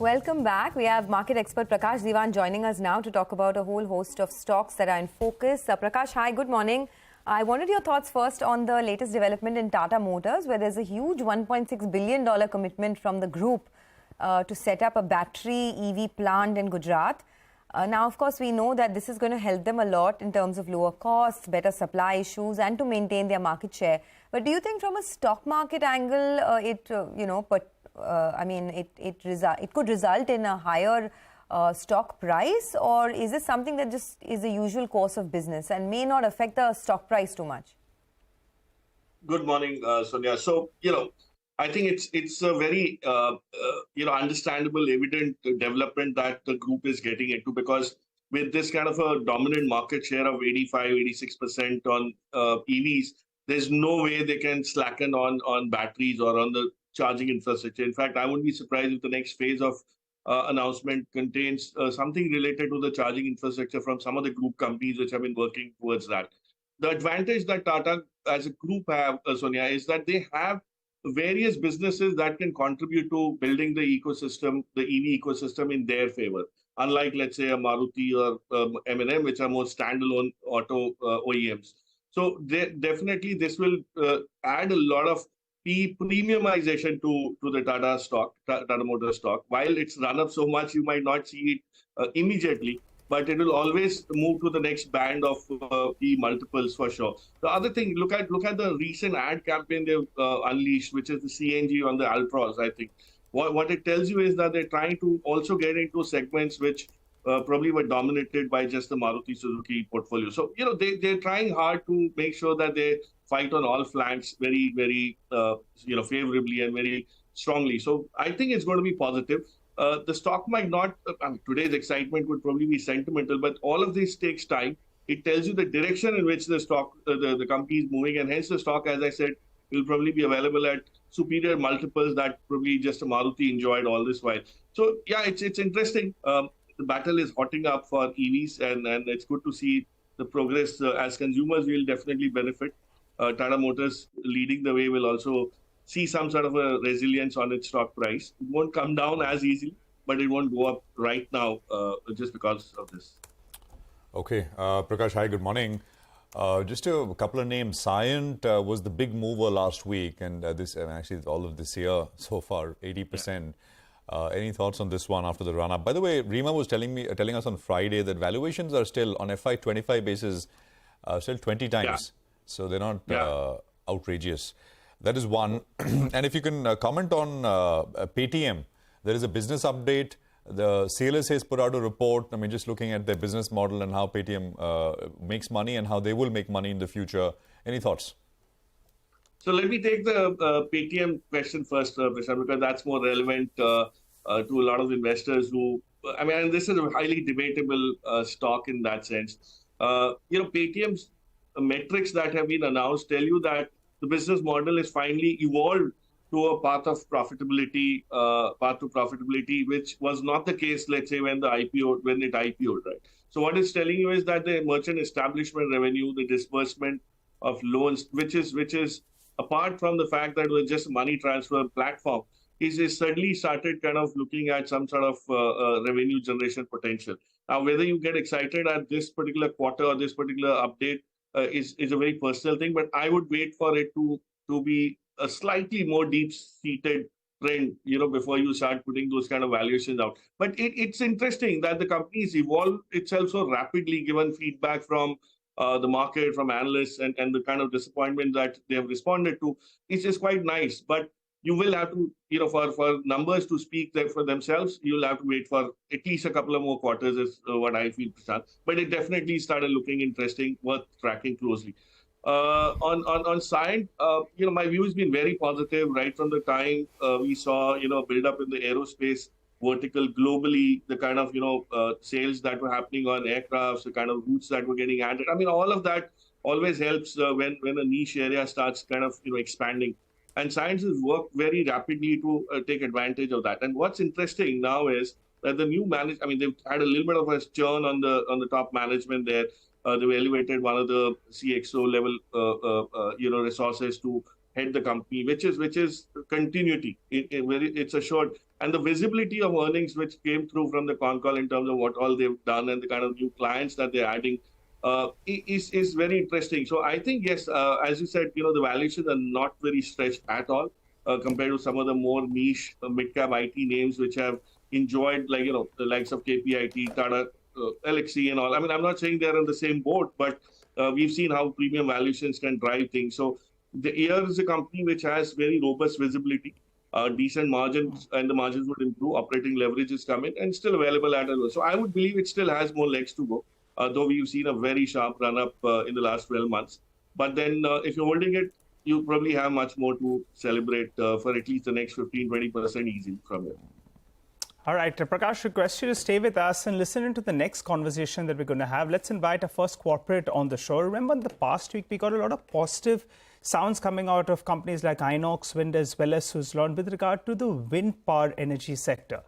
Welcome back. We have market expert Prakash Diwan joining us now to talk about a whole host of stocks that are in focus. Prakash, hi, good morning. I wanted your thoughts first on the latest development in Tata Motors, where there's a huge $1.6 billion commitment from the group to set up a battery EV plant in Gujarat. Now, of course, we know that this is going to help them a lot in terms of lower costs, better supply issues, and to maintain their market share. But do you think from a stock market angle, it could result in a higher stock price, or is this something that just is the usual course of business and may not affect the stock price too much? Good morning, Sonia. So, I think it's a very, understandable, evident development that the group is getting into, because with this kind of a dominant market share of 85, 86% on EVs, there's no way they can slacken on batteries or on the charging infrastructure. In fact, I wouldn't be surprised if the next phase of announcement contains something related to the charging infrastructure from some of the group companies which have been working towards that. The advantage that Tata as a group have, Sonia, is that they have various businesses that can contribute to building the ecosystem, the EV ecosystem in their favor. Unlike, let's say, a Maruti or M&M, which are more standalone auto OEMs. So definitely this will add a lot of premiumization to the Tata Motors stock. While it's run up so much, you might not see it immediately, but it will always move to the next band of P multiples for sure. The other thing, look at the recent ad campaign they've unleashed, which is the CNG on the Ultras. I think what it tells you is that they're trying to also get into segments which probably were dominated by just the Maruti Suzuki portfolio. So they're trying hard to make sure that they fight on all flanks very, very favorably and very strongly. So I think it's going to be positive. The stock might not, today's excitement would probably be sentimental, but all of this takes time. It tells you the direction in which the stock, the company is moving, and hence the stock, as I said, will probably be available at superior multiples that probably just a Maruti enjoyed all this while. So yeah, it's interesting. The battle is hotting up for EVs, and it's good to see the progress. As consumers, we'll definitely benefit. Tata Motors leading the way will also see some sort of a resilience on its stock price. It won't come down as easily, but it won't go up right now just because of this. Okay, Prakash, hi, good morning. Just a couple of names. Cyient was the big mover last week, and actually all of this year so far, 80%. Any thoughts on this one after the run-up? By the way, Rima was telling us on Friday that valuations are still on FY25 basis, still 20 times. Yeah. So they're not outrageous. That is one. And if you can comment on Paytm, there is a business update. The CLSA has put out a report. I mean, just looking at their business model and how Paytm makes money and how they will make money in the future. Any thoughts? So let me take the Paytm question first, Prashant, because that's more relevant to a lot of investors who, and this is a highly debatable stock in that sense. Paytm's metrics that have been announced tell you that the business model is finally evolved to a path to profitability, which was not the case, let's say, when it IPO'd, right? So what it's telling you is that the merchant establishment revenue, the disbursement of loans, which is apart from the fact that it was just a money transfer platform, is suddenly started kind of looking at some sort of revenue generation potential. Now, whether you get excited at this particular quarter or this particular update is a very personal thing, but I would wait for it to be a slightly more deep-seated trend, before you start putting those kind of valuations out. But it's interesting that the company has evolved itself so rapidly, given feedback from the market, from analysts, and the kind of disappointment that they have responded to. It's just quite nice. But you will have to, for numbers to speak for themselves, you'll have to wait for at least a couple of more quarters, is what I feel, Prashant. But it definitely started looking interesting, worth tracking closely. On Cyient, my view has been very positive right from the time we saw, build up in the aerospace vertical globally, the kind of, sales that were happening on aircrafts, the kind of routes that were getting added. All of that always helps when a niche area starts kind of, expanding. And Cyient has worked very rapidly to take advantage of that. And what's interesting now is that the new management, they've had a little bit of a churn on the top management there. They've elevated one of the CXO level, resources to head the company, which is continuity. It's assured. And the visibility of earnings which came through from the con call in terms of what all they've done and the kind of new clients that they're adding is very interesting. So I think, yes, as you said, the valuations are not very stretched at all compared to some of the more niche mid-cap IT names which have enjoyed, like, the likes of KPIT, Tata, LXC and all. I mean, I'm not saying they're on the same boat, but we've seen how premium valuations can drive things. So here is a company which has very robust visibility, decent margins, and the margins would improve. Operating leverage is coming and still available at a low. So I would believe it still has more legs to go, though we've seen a very sharp run up in the last 12 months. But then if you're holding it, you probably have much more to celebrate for at least the next 15-20% easy from here. All right, Prakash, request you to stay with us and listen into the next conversation that we're going to have. Let's invite our first corporate on the show. Remember, in the past week, we got a lot of positive sounds coming out of companies like Inox Wind as well as Suzlon with regard to the wind power energy sector.